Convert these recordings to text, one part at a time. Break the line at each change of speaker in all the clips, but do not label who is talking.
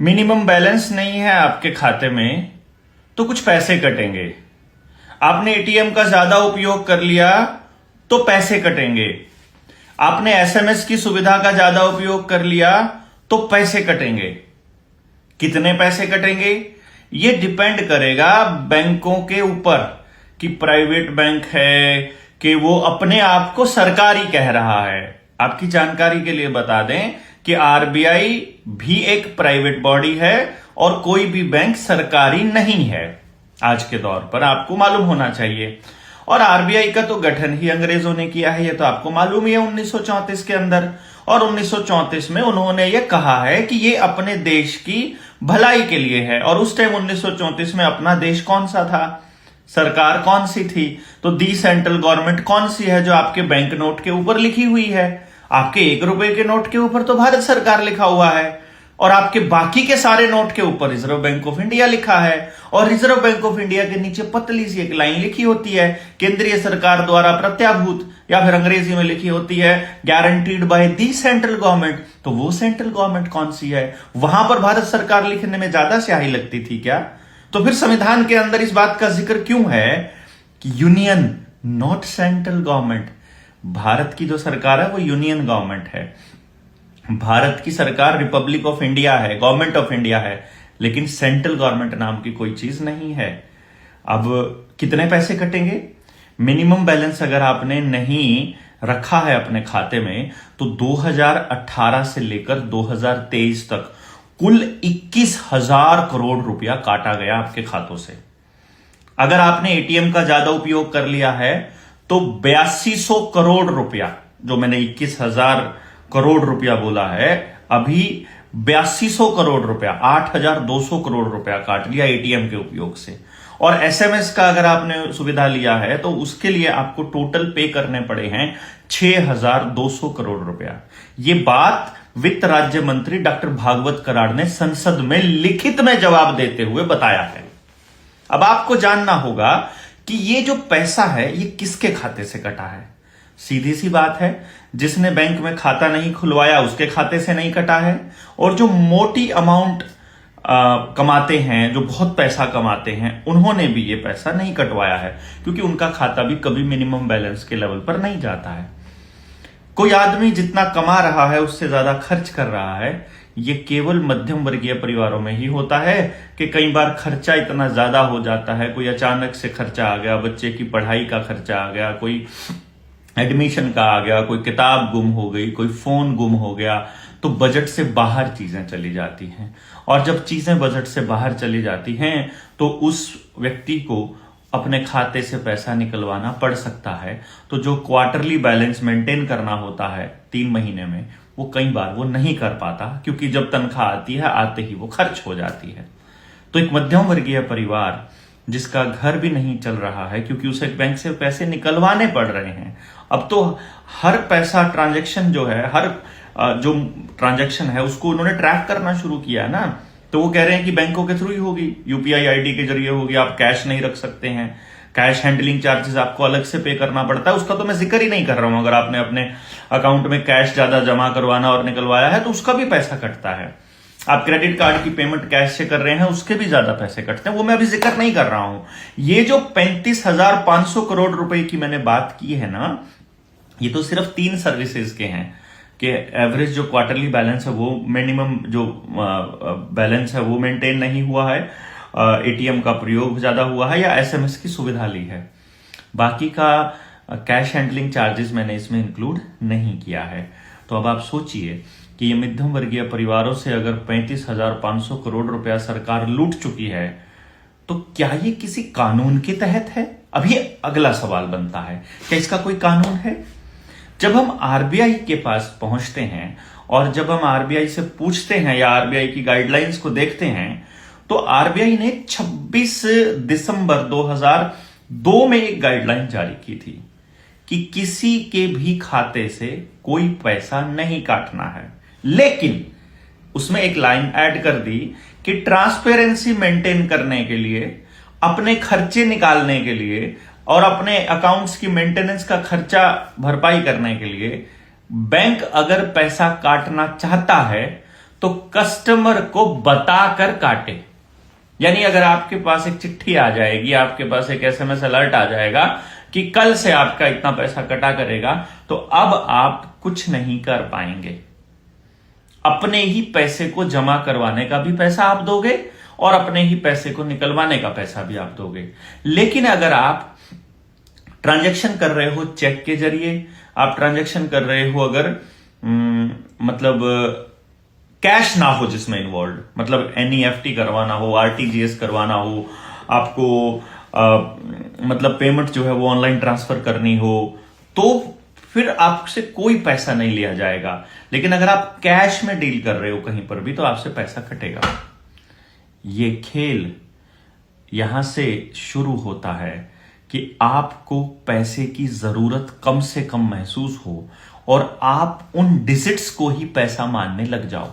Minimum balance नहीं है आपके खाते में तो कुछ पैसे कटेंगे। आपने एटीएम का ज्यादा उपयोग कर लिया तो पैसे कटेंगे। आपने एसएमएस की सुविधा का ज्यादा उपयोग कर लिया तो पैसे कटेंगे। कितने पैसे कटेंगे ये डिपेंड करेगा बैंकों के ऊपर कि प्राइवेट बैंक है कि वो अपने आप को सरकारी कह रहा है। आपकी जानकारी के लिए बता दें कि आरबीआई भी एक प्राइवेट बॉडी है और कोई भी बैंक सरकारी नहीं है। आज के दौर पर आपको मालूम होना चाहिए। और आरबीआई का तो गठन ही अंग्रेजों ने किया है, ये तो आपको मालूम ही है 1934 के अंदर। और 1934 में उन्होंने ये कहा है कि ये अपने देश की भलाई के लिए है। और उस टाइम 1934 में अपना देश कौन सा था, सरकार कौन सी थी? तो दी सेंट्रल गवर्नमेंट कौन सी है जो आपके बैंक नोट के ऊपर लिखी हुई है? आपके 1 रुपए के नोट के ऊपर तो भारत सरकार लिखा हुआ है और आपके बाकी के सारे नोट के ऊपर रिजर्व बैंक ऑफ इंडिया लिखा है। और रिजर्व बैंक ऑफ इंडिया के नीचे पतली सी एक लाइन लिखी होती है, केंद्रीय सरकार द्वारा प्रत्याभूत, या फिर अंग्रेजी में लिखी होती है guaranteed by the central government. तो वो सेंट्रल गवर्नमेंट कौन सी है? वहां पर भारत सरकार लिखने में ज्यादा स्याही लगती थी क्या? तो फिर संविधान के अंदर इस बात का जिक्र क्यों है कि union not central government? Bharat की जो सरकार है वो यूनियन गवर्नमेंट है। भारत की सरकार रिपब्लिक ऑफ इंडिया है, गवर्नमेंट ऑफ इंडिया है, लेकिन सेंट्रल गवर्नमेंट नाम की कोई चीज नहीं है। अब कितने पैसे कटेंगे? मिनिमम बैलेंस अगर आपने नहीं रखा है अपने खाते में तो 2018 से लेकर 2023 तक कुल 21,000 करोड़ रुपया काटा गया आपके खातों से। अगर आपने एटीएम का ज्यादा उपयोग कर लिया है तो 8200 करोड़ रुपया, जो मैंने 21,000 करोड़ रुपया बोला है, अभी 8200 करोड़ रुपया, 8,200 करोड़ रुपया काट लिया एटीएम के उपयोग से। और एसएमएस का अगर आपने सुविधा लिया है तो उसके लिए आपको टोटल पे करने पड़े हैं 6,200 करोड़ रुपया। ये बात वित्त राज्य मंत्री डॉक्टर भागवत कराड़ ने संसद में लिखित में जवाब देते हुए बताया है। अब आपको जानना होगा कि ये जो पैसा है ये किसके खाते से कटा है। सीधी सी बात है, जिसने बैंक में खाता नहीं खुलवाया उसके खाते से नहीं कटा है, और जो मोटी अमाउंट कमाते हैं, जो बहुत पैसा कमाते हैं, उन्होंने भी ये पैसा नहीं कटवाया है, क्योंकि उनका खाता भी कभी मिनिमम बैलेंस के लेवल पर नहीं जाता है। कोई आदमी जितना कमा रहा है उससे ज्यादा खर्च कर रहा है, ये केवल मध्यम वर्गीय परिवारों में ही होता है कि कई बार खर्चा इतना ज्यादा हो जाता है, कोई अचानक से खर्चा आ गया, बच्चे की पढ़ाई का खर्चा आ गया, कोई एडमिशन का आ गया, कोई किताब गुम हो गई, कोई फोन गुम हो गया, तो बजट से बाहर चीजें चली जाती हैं। और जब चीजें बजट से बाहर चली जाती हैं तो उस व्यक्ति को अपने खाते से पैसा निकलवाना पड़ सकता है। तो जो क्वार्टरली बैलेंस मेंटेन करना होता है 3 महीने में, वो कई बार वो नहीं कर पाता, क्योंकि जब तनख्वाह आती है आते ही वो खर्च हो जाती है। तो एक मध्यम वर्गीय परिवार जिसका घर भी नहीं चल रहा है क्योंकि उसे बैंक से पैसे निकलवाने पड़ रहे हैं, अब तो हर पैसा ट्रांजैक्शन जो है, हर जो ट्रांजैक्शन है उसको उन्होंने ट्रैक करना शुरू किया है ना। तो वो कह रहे हैं कि बैंकों के थ्रू ही होगी, यूपीआई आईडी के जरिए होगी, आप कैश नहीं रख सकते हैं, कैश हैंडलिंग चार्जेस आपको अलग से पे करना पड़ता है। उसका तो मैं जिक्र ही नहीं कर रहा हूं। अगर आपने अपने अकाउंट में कैश ज्यादा जमा करवाना और निकलवाया है तो उसका भी पैसा कटता है। आप क्रेडिट कार्ड की पेमेंट कैश से कर रहे हैं उसके भी ज्यादा पैसे कटते हैं, वो मैं अभी जिक्र नहीं कर रहा हूं। ये जो 35,500 करोड़ रुपए की मैंने बात की है ना, ये तो सिर्फ 3 सर्विसेज के हैं कि एवरेज जो क्वार्टरली बैलेंस है वो मिनिमम जो बैलेंस है वो मेंटेन नहीं हुआ है, एटीएम का प्रयोग ज्यादा हुआ है, या एसएमएस की सुविधा ली है। बाकी का कैश हैंडलिंग चार्जेस मैंने इसमें इंक्लूड नहीं किया है। तो अब आप सोचिए कि ये मध्यम वर्गीय परिवारों से अगर 35,500 करोड़ रुपया सरकार लूट चुकी है तो क्या ये किसी कानून के तहत है? अब ये अगला सवाल बनता है, क्या इसका कोई कानून है? जब हम आरबीआई के पास पहुंचते हैं और जब हम आरबीआई से पूछते हैं या आरबीआई की गाइडलाइंस को देखते हैं तो आरबीआई ने 26 दिसंबर 2002 में एक गाइडलाइन जारी की थी कि किसी के भी खाते से कोई पैसा नहीं काटना है, लेकिन उसमें एक लाइन ऐड कर दी कि ट्रांसपेरेंसी मेंटेन करने के लिए, अपने खर्चे निकालने के लिए और अपने अकाउंट्स की मेंटेनेंस का खर्चा भरपाई करने के लिए बैंक अगर पैसा काटना चाहता है तो कस्टमर को बताकर काटे। यानी अगर आपके पास एक चिट्ठी आ जाएगी, आपके पास एक एसएमएस अलर्ट आ जाएगा कि कल से आपका इतना पैसा कटा करेगा, तो अब आप कुछ नहीं कर पाएंगे। अपने ही पैसे को जमा करवाने का भी पैसा आप दोगे और अपने ही पैसे को निकलवाने का पैसा भी आप दोगे। लेकिन अगर आप ट्रांजैक्शन कर रहे हो चेक के जरिए, आप ट्रांजैक्शन कर रहे हो अगर मतलब कैश ना हो जिसमें इन्वॉल्व, मतलब एनईएफटी करवाना हो, आरटीजीएस करवाना हो, आपको मतलब पेमेंट जो है वो ऑनलाइन ट्रांसफर करनी हो, तो फिर आपसे कोई पैसा नहीं लिया जाएगा। लेकिन अगर आप कैश में डील कर रहे हो कहीं पर भी, तो आपसे पैसा कटेगा। ये खेल यहां से शुरू होता है कि आपको पैसे की जरूरत कम से कम महसूस हो और आप उन डिजिट्स को ही पैसा मानने लग जाओ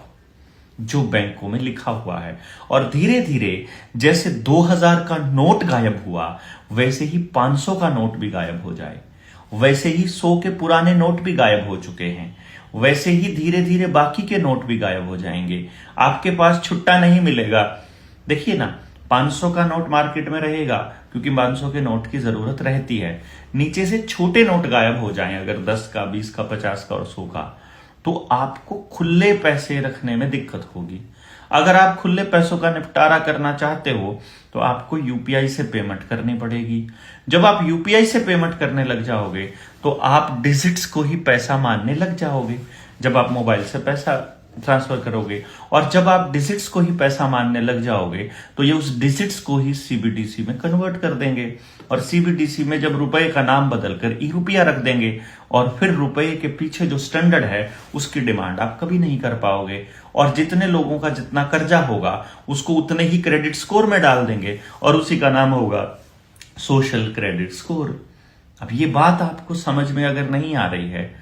जो बैंकों में लिखा हुआ है। और धीरे धीरे जैसे 2000 का नोट गायब हुआ, वैसे ही 500 का नोट भी गायब हो जाए, वैसे ही 100 के पुराने नोट भी गायब हो चुके हैं, वैसे ही धीरे धीरे बाकी के नोट भी गायब हो जाएंगे। आपके पास छुट्टा नहीं मिलेगा। देखिए ना, 500 का नोट मार्केट में रहेगा क्योंकि 500 के नोट की जरूरत रहती है। नीचे से छोटे नोट गायब हो जाएं, अगर 10 का, 20 का, 50 का और 100 का, तो आपको खुले पैसे रखने में दिक्कत होगी। अगर आप खुले पैसों का निपटारा करना चाहते हो तो आपको यूपीआई से पेमेंट करनी पड़ेगी। जब आप यूपीआई से पेमेंट करने लग जाओगे तो आप डिजिट्स को ही पैसा मानने लग जाओगे। जब आप मोबाइल से पैसा ट्रांसफर करोगे और जब आप डिजिट्स को ही पैसा मानने लग जाओगे तो ये उस डिजिट्स को ही सीबीडीसी में कन्वर्ट कर देंगे, और सीबीडीसी में जब रुपए का नाम बदलकर ई रुपया रख देंगे, और फिर रुपए के पीछे जो स्टैंडर्ड है उसकी डिमांड आप कभी नहीं कर पाओगे। और जितने लोगों का जितना कर्जा होगा उसको उतने ही क्रेडिट स्कोर में डाल देंगे, और उसी का नाम होगा सोशल क्रेडिट स्कोर। अब ये बात आपको समझ में अगर नहीं आ रही है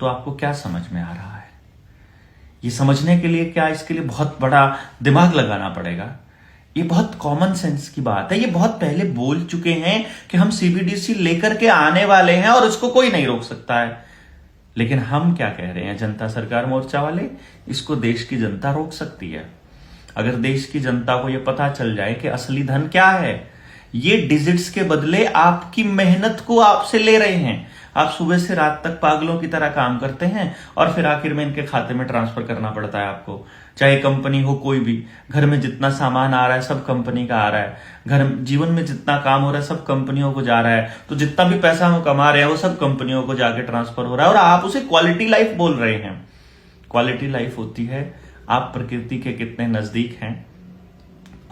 तो आपको क्या समझ में आ रहा है? ये समझने के लिए क्या, इसके लिए बहुत बड़ा दिमाग लगाना पड़ेगा। ये बहुत कॉमन सेंस की बात है। ये बहुत पहले बोल चुके हैं कि हम सीबीडीसी लेकर के आने वाले हैं और इसको कोई नहीं रोक सकता है। लेकिन हम क्या कह रहे हैं, जनता सरकार मोर्चा वाले, इसको देश की जनता रोक सकती है। अगर देश की जनता को यह पता चल जाए कि असली धन क्या है, ये डिजिट्स के बदले आपकी मेहनत को आपसे ले रहे हैं। आप सुबह से रात तक पागलों की तरह काम करते हैं और फिर आखिर में इनके खाते में ट्रांसफर करना पड़ता है आपको। चाहे कंपनी हो कोई भी, घर में जितना सामान आ रहा है सब कंपनी का आ रहा है, घर जीवन में जितना काम हो रहा है सब कंपनियों को जा रहा है, तो जितना भी पैसा हम कमा रहे हैं वो सब कंपनियों को जाके ट्रांसफर हो रहा है। और आप उसे क्वालिटी लाइफ बोल रहे हैं। क्वालिटी लाइफ होती है आप प्रकृति के कितने नजदीक हैं,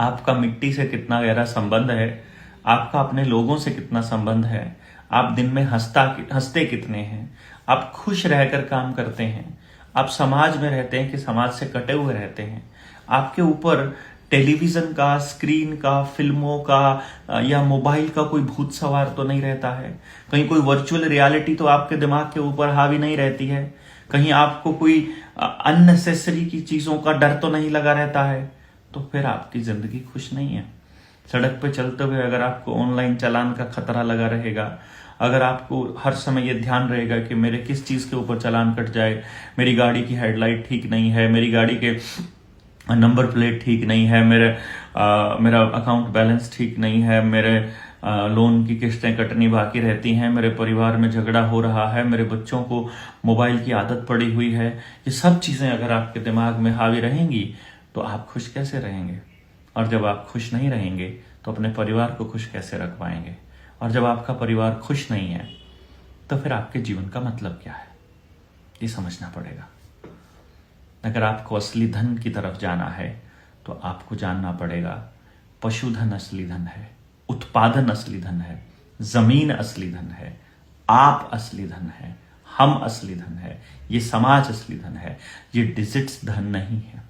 आपका मिट्टी से कितना गहरा संबंध है, आपका अपने लोगों से कितना संबंध है, आप दिन में हंसते कितने हैं, आप खुश रहकर काम करते हैं, आप समाज में रहते हैं कि समाज से कटे हुए रहते हैं। आपके ऊपर टेलीविजन का, स्क्रीन का, फिल्मों का या मोबाइल का कोई भूत सवार तो नहीं रहता है। कहीं कोई वर्चुअल रियलिटी तो आपके दिमाग के ऊपर हावी नहीं रहती है। कहीं आपको कोई अननेसेसरी की चीजों का डर तो नहीं लगा रहता है। तो फिर आपकी जिंदगी खुश नहीं है। सड़क पे चलते हुए अगर आपको ऑनलाइन चालान का खतरा लगा रहेगा, अगर आपको हर समय ये ध्यान रहेगा कि मेरे किस चीज के ऊपर चालान कट जाए, मेरी गाड़ी की हेडलाइट ठीक नहीं है, मेरी गाड़ी के नंबर प्लेट ठीक नहीं है, मेरा अकाउंट बैलेंस ठीक नहीं है, मेरे लोन की किस्तें कटनी बाकी रहती हैं, मेरे परिवार में झगड़ा हो रहा है, मेरे बच्चों को मोबाइल की आदत पड़ी हुई है, ये सब चीजें अगर आपके दिमाग में हावी रहेंगी तो आप खुश कैसे रहेंगे? और जब आप खुश नहीं रहेंगे तो अपने परिवार को खुश कैसे रख पाएंगे? और जब आपका परिवार खुश नहीं है तो फिर आपके जीवन का मतलब क्या है, ये समझना पड़ेगा। अगर आपको असली धन की तरफ जाना है तो आपको जानना पड़ेगा पशुधन असली धन है, उत्पादन असली धन है, जमीन असली धन है, आप असली धन है, हम असली धन है, ये समाज असली धन है, ये डिजिट्स धन नहीं है।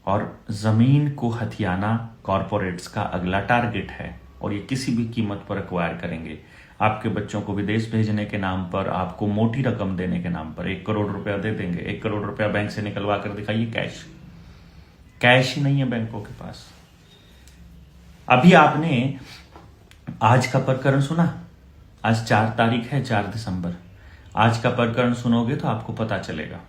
और जमीन को हथियाना कॉरपोरेट्स का अगला टारगेट है और ये किसी भी कीमत पर एक्वायर करेंगे। आपके बच्चों को विदेश भेजने के नाम पर, आपको मोटी रकम देने के नाम पर 1 करोड़ रुपया दे देंगे। 1 करोड़ रुपया बैंक से निकलवा कर दिखाइए, कैश ही नहीं है बैंकों के पास। अभी आपने आज का प्रकरण सुना, आज 4 तारीख है, 4 दिसंबर। आज का प्रकरण सुनोगे तो आपको पता चलेगा।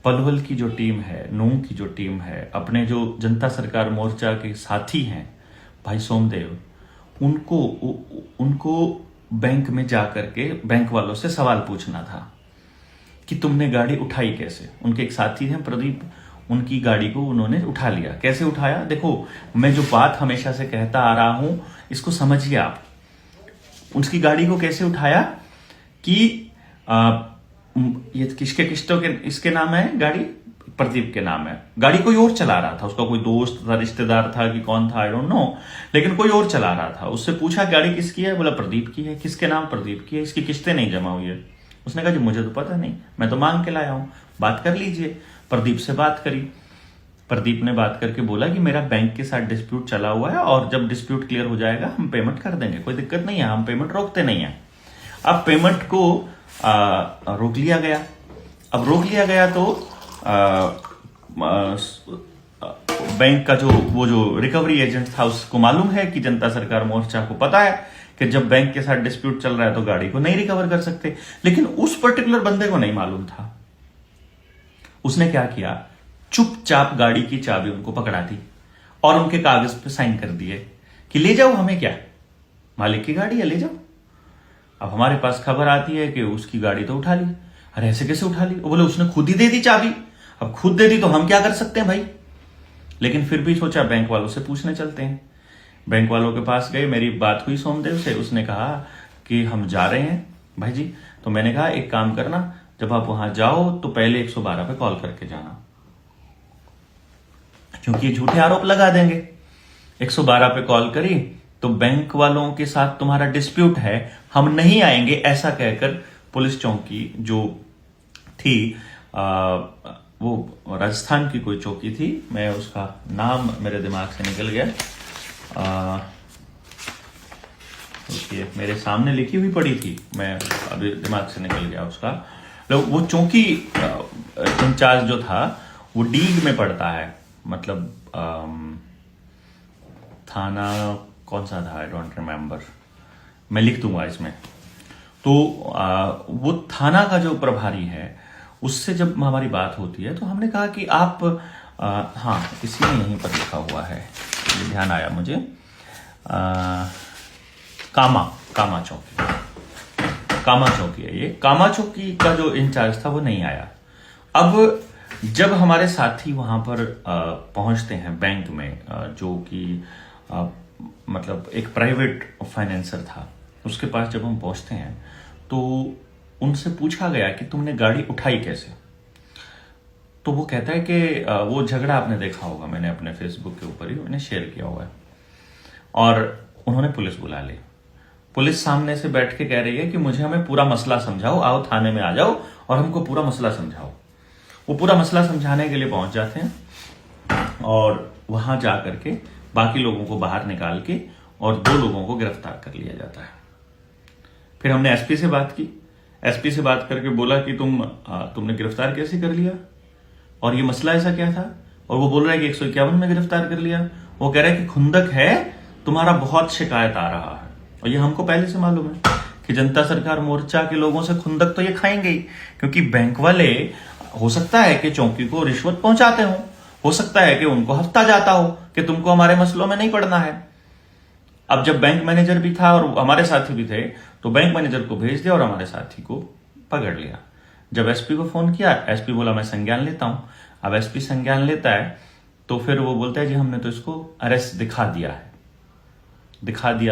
पलवल की जो टीम है, नूंह की जो टीम है, अपने जो जनता सरकार मोर्चा के साथी हैं भाई सोमदेव, उनको उनको बैंक में जाकर के बैंक वालों से सवाल पूछना था कि तुमने गाड़ी उठाई कैसे। उनके एक साथी हैं प्रदीप, उनकी गाड़ी को उन्होंने उठा लिया। कैसे उठाया? देखो, मैं जो बात हमेशा से कहता आ रहा हूं, इसको समझिए आप। उसकी गाड़ी को कैसे उठाया कि ये किसके किस्तों के इसके नाम है गाड़ी, प्रदीप के नाम है। गाड़ी कोई और चला रहा था, उसका कोई दोस्त था, रिश्तेदार था कि कौन था, आई डोंट नो, लेकिन कोई और चला रहा था। उससे पूछा गाड़ी किसकी है? बोला प्रदीप की है। किसके नाम? प्रदीप की है। इसकी किस्तें नहीं जमा हुई है। उसने कहा जी मुझे तो पता नहीं, मैं तो मांग के लाया हूं, बात कर लीजिए। प्रदीप से बात करी। प्रदीप ने बात करके बोला कि मेरा बैंक के साथ डिस्प्यूट चला हुआ है और जब डिस्प्यूट क्लियर हो जाएगा हम पेमेंट कर देंगे, कोई दिक्कत नहीं है, हम पेमेंट रोकते नहीं है। अब पेमेंट को रोक लिया गया। अब रोक लिया गया तो बैंक का जो रिकवरी एजेंट था उसको मालूम है कि जनता सरकार मोर्चा को पता है कि जब बैंक के साथ डिस्प्यूट चल रहा है तो गाड़ी को नहीं रिकवर कर सकते, लेकिन उस पर्टिकुलर बंदे को नहीं मालूम था। उसने क्या किया, चुपचाप गाड़ी की चाबी उनको पकड़ा दी और उनके कागज पे साइन कर दिए कि ले जाओ, हमें क्या, मालिक की गाड़ी है, ले जाओ। अब हमारे पास खबर आती है कि उसकी गाड़ी तो उठा ली। अरे ऐसे कैसे उठा ली? वो बोले उसने खुद ही दे दी चाबी। अब खुद दे दी तो हम क्या कर सकते हैं भाई। लेकिन फिर भी सोचा बैंक वालों से पूछने चलते हैं। बैंक वालों के पास गए, मेरी बात हुई सोमदेव से। उसने कहा कि हम जा रहे हैं भाई जी। तो मैंने कहा एक काम करना, जब आप वहां जाओ तो पहले 112 पे कॉल करके जाना, क्योंकि ये झूठे आरोप लगा देंगे। 112 पे कॉल करी तो बैंक वालों के साथ तुम्हारा डिस्प्यूट है, हम नहीं आएंगे, ऐसा कहकर पुलिस चौकी जो थी वो राजस्थान की कोई चौकी थी, मैं उसका नाम मेरे दिमाग से निकल गया, उसकी मेरे सामने लिखी हुई पड़ी थी, मैं अभी दिमाग से निकल गया उसका। वो चौकी इंचार्ज जो था वो डीग में पड़ता है, मतलब थाना कौन सा था, आई डोंट रिमेम्बर, मैं लिख दूंगा इसमें। तो वो थाना का जो प्रभारी है उससे जब हमारी बात होती है तो हमने कहा कि आप हाँ इसी में यहीं पर लिखा हुआ है, ये ध्यान आया मुझे, कामा चौकी है ये। कामा चौकी का जो इंचार्ज था वो नहीं आया। अब जब हमारे साथी वहां पर पहुंचते हैं बैंक में, जो कि मतलब एक प्राइवेट फाइनेंसर था, उसके पास जब हम पहुंचते हैं तो उनसे पूछा गया कि तुमने गाड़ी उठाई कैसे। तो वो कहता है कि वो झगड़ा आपने देखा होगा, मैंने अपने फेसबुक के ऊपर ही मैंने शेयर किया हुआ है, और उन्होंने पुलिस बुला ली। पुलिस सामने से बैठ के कह रही है कि मुझे हमें पूरा मसला समझाओ, आओ थाने में आ जाओ और हमको पूरा मसला समझाओ। वो पूरा मसला समझाने के लिए पहुंच जाते हैं और वहां जा करके बाकी लोगों को बाहर निकाल के और 2 लोगों को गिरफ्तार कर लिया जाता है। फिर हमने एसपी से बात की। एसपी से बात करके बोला कि तुमने गिरफ्तार कैसे कर लिया और ये मसला ऐसा क्या था, और वो बोल रहा है कि 151 में गिरफ्तार कर लिया। वो कह रहा है कि खुंदक है, तुम्हारा बहुत शिकायत आ रहा है, और ये हमको पहले से मालूम है कि जनता सरकार मोर्चा के लोगों से खुंदक तो ये खाएंगे ही, क्योंकि बैंक वाले हो सकता है कि चौकी को रिश्वत पहुंचाते हो सकता है कि उनको हफ्ता जाता हो कि तुमको हमारे मसलों में नहीं पड़ना है। अब जब बैंक मैनेजर भी था और हमारे साथी भी थे तो बैंक मैनेजर को भेज दिया और हमारे साथी को पकड़ लिया। जब एसपी को फोन किया, एसपी बोला मैं संज्ञान लेता हूं। अब एसपी संज्ञान लेता है तो फिर वो बोलता है जी हमने तो इसको अरेस्ट दिखा दिया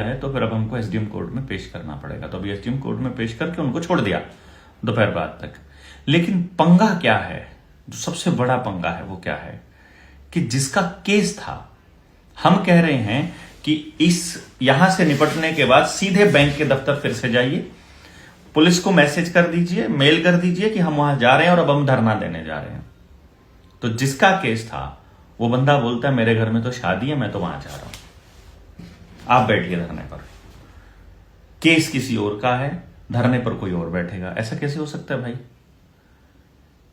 है, तो फिर अब हमको एसडीएम कोर्ट में पेश करना पड़ेगा। तो अभी एसडीएम कोर्ट में पेश करके उनको छोड़ दिया दोपहर बाद तक। लेकिन पंगा क्या है, जो सबसे बड़ा पंगा है वो क्या है कि जिसका केस था, हम कह रहे हैं कि यहां से निपटने के बाद सीधे बैंक के दफ्तर फिर से जाइए, पुलिस को मैसेज कर दीजिए, मेल कर दीजिए कि हम वहां जा रहे हैं और अब हम धरना देने जा रहे हैं। तो जिसका केस था वो बंदा बोलता है मेरे घर में तो शादी है, मैं तो वहां जा रहा हूं, आप बैठिए धरने पर। केस किसी और का है, धरने पर कोई और बैठेगा, ऐसा कैसे हो सकता है भाई।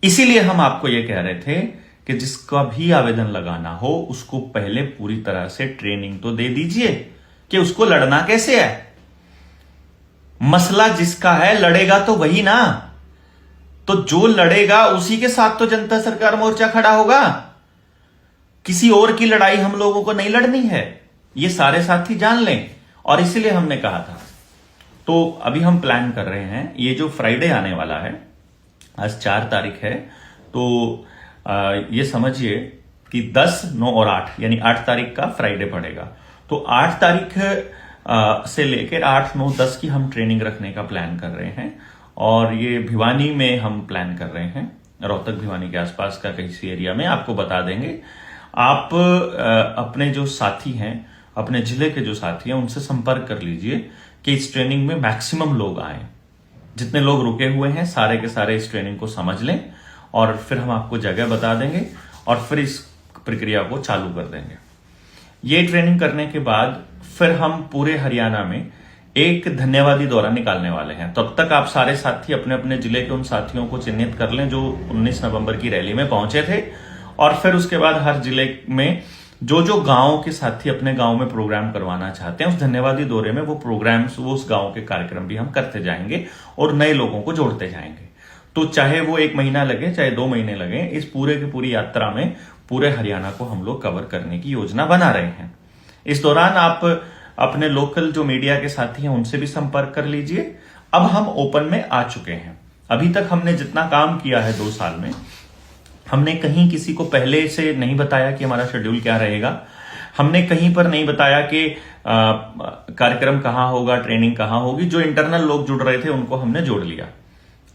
इसीलिए हम आपको यह कह रहे थे कि जिसका भी आवेदन लगाना हो उसको पहले पूरी तरह से ट्रेनिंग तो दे दीजिए कि उसको लड़ना कैसे है। मसला जिसका है लड़ेगा तो वही ना। तो जो लड़ेगा उसी के साथ तो जनता सरकार मोर्चा खड़ा होगा। किसी और की लड़ाई हम लोगों को नहीं लड़नी है, ये सारे साथी जान लें। और इसीलिए हमने कहा था, तो अभी हम प्लान कर रहे हैं, ये जो फ्राइडे आने वाला है, आज 4 तारीख है, तो ये समझिए कि 10, 9 और 8 यानी 8 तारीख का फ्राइडे पड़ेगा। तो 8 तारीख से लेकर 8, 9, 10 की हम ट्रेनिंग रखने का प्लान कर रहे हैं। और ये भिवानी में हम प्लान कर रहे हैं, रोहतक भिवानी के आसपास का किसी एरिया में, आपको बता देंगे। आप अपने जो साथी हैं, अपने जिले के जो साथी हैं, उनसे संपर्क कर लीजिए कि इस ट्रेनिंग में मैक्सिमम लोग आए। जितने लोग रुके हुए हैं सारे के सारे इस ट्रेनिंग को समझ लें, और फिर हम आपको जगह बता देंगे और फिर इस प्रक्रिया को चालू कर देंगे। ये ट्रेनिंग करने के बाद फिर हम पूरे हरियाणा में एक धन्यवादी दौरा निकालने वाले हैं। तब तक आप सारे साथी अपने अपने जिले के उन साथियों को चिन्हित कर लें जो 19 नवंबर की रैली में पहुंचे थे, और फिर उसके बाद हर जिले में जो जो गांव के साथी अपने गांव में प्रोग्राम करवाना चाहते हैं, उस धन्यवादी दौरे में वो प्रोग्राम्स, वो उस गांव के कार्यक्रम भी हम करते जाएंगे और नए लोगों को जोड़ते जाएंगे। तो चाहे वो 1 महीना लगे, चाहे 2 महीने लगे, इस पूरे की पूरी यात्रा में पूरे हरियाणा को हम लोग कवर करने की योजना बना रहे हैं। इस दौरान आप अपने लोकल जो मीडिया के साथी हैं उनसे भी संपर्क कर लीजिए। अब हम ओपन में आ चुके हैं। अभी तक हमने जितना काम किया है 2 साल में, हमने कहीं किसी को पहले से नहीं बताया कि हमारा शेड्यूल क्या रहेगा। हमने कहीं पर नहीं बताया कि कार्यक्रम कहां होगा, ट्रेनिंग कहां होगी। जो इंटरनल लोग जुड़ रहे थे उनको हमने जोड़ लिया।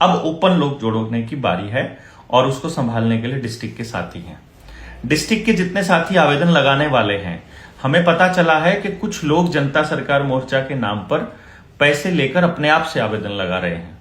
अब ओपन लोग जोड़ने की बारी है, और उसको संभालने के लिए डिस्ट्रिक्ट के साथी हैं। डिस्ट्रिक्ट के जितने साथी आवेदन लगाने वाले हैं, हमें पता चला है कि कुछ लोग जनता सरकार मोर्चा के नाम पर पैसे लेकर अपने आप से आवेदन लगा रहे हैं।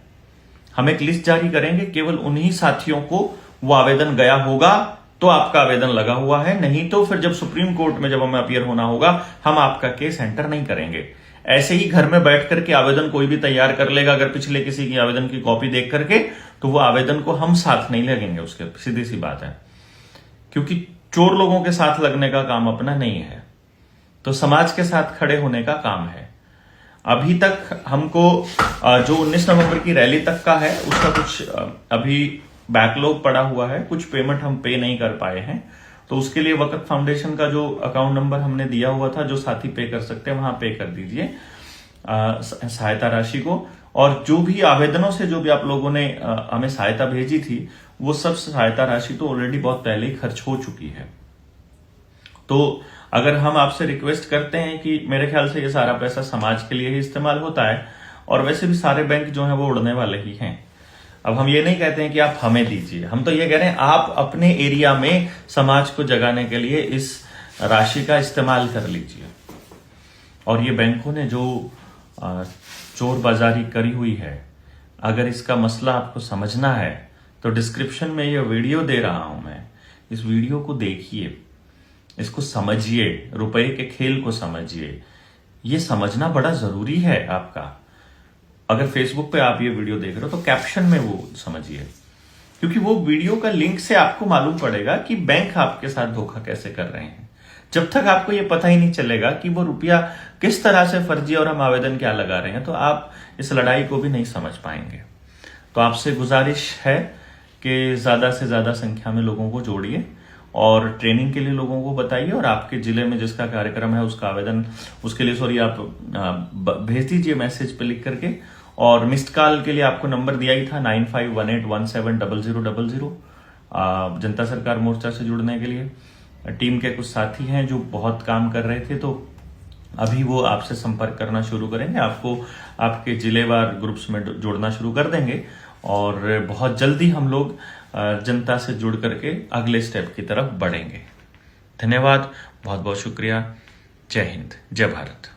हम एक लिस्ट जारी करेंगे, केवल उन्हीं साथियों को वो आवेदन गया होगा तो आपका आवेदन लगा हुआ है, नहीं तो फिर जब सुप्रीम कोर्ट में जब हमें अपीयर होना होगा, हम आपका केस एंटर नहीं करेंगे। ऐसे ही घर में बैठ करके आवेदन कोई भी तैयार कर लेगा, अगर पिछले किसी की आवेदन की कॉपी देख करके, तो वो आवेदन को हम साथ नहीं लगेंगे उसके, सीधी सी बात है। क्योंकि चोर लोगों के साथ लगने का काम अपना नहीं है, तो समाज के साथ खड़े होने का काम है। अभी तक हमको जो 19 नवंबर की रैली तक का है उसका कुछ अभी बैकलॉग पड़ा हुआ है, कुछ पेमेंट हम पे नहीं कर पाए हैं। तो उसके लिए वक़्त फाउंडेशन का जो अकाउंट नंबर हमने दिया हुआ था, जो साथी पे कर सकते हैं वहां पे कर दीजिए सहायता राशि को। और जो भी आवेदनों से जो भी आप लोगों ने हमें सहायता भेजी थी, वो सब सहायता राशि तो ऑलरेडी बहुत पहले ही खर्च हो चुकी है। तो अगर हम आपसे रिक्वेस्ट करते हैं कि मेरे ख्याल से ये सारा पैसा समाज के लिए ही इस्तेमाल होता है, और वैसे भी सारे बैंक जो है वो उड़ने वाले ही हैं। अब हम ये नहीं कहते हैं कि आप हमें दीजिए, हम तो ये कह रहे हैं आप अपने एरिया में समाज को जगाने के लिए इस राशि का इस्तेमाल कर लीजिए। और ये बैंकों ने जो चोर बाजारी करी हुई है, अगर इसका मसला आपको समझना है तो डिस्क्रिप्शन में ये वीडियो दे रहा हूं मैं, इस वीडियो को देखिए, इसको समझिए, रुपए के खेल को समझिए। ये समझना बड़ा जरूरी है आपका। अगर फेसबुक पे आप ये वीडियो देख रहे हो तो कैप्शन में वो समझिए, क्योंकि वो वीडियो का लिंक से आपको मालूम पड़ेगा कि बैंक आपके साथ धोखा कैसे कर रहे हैं। जब तक आपको ये पता ही नहीं चलेगा कि वो रुपया किस तरह से फर्जी और हम आवेदन क्या लगा रहे हैं, तो आप इस लड़ाई को भी नहीं समझ पाएंगे। तो आपसे गुजारिश है कि ज्यादा से ज्यादा संख्या में लोगों को जोड़िए और ट्रेनिंग के लिए लोगों को बताइए, और आपके जिले में जिसका कार्यक्रम है उसका आवेदन, उसके लिए आप भेज दीजिए मैसेज पे लिख करके। और मिस्ड कॉल के लिए आपको नंबर दिया ही था 9518170000, जनता सरकार मोर्चा से जुड़ने के लिए। टीम के कुछ साथी हैं जो बहुत काम कर रहे थे, तो अभी वो आपसे संपर्क करना शुरू करेंगे, आपको आपके जिलेवार ग्रुप्स में जोड़ना शुरू कर देंगे, और बहुत जल्दी हम लोग जनता से जुड़ करके अगले स्टेप की तरफ बढ़ेंगे। धन्यवाद, बहुत बहुत शुक्रिया। जय हिंद, जय भारत।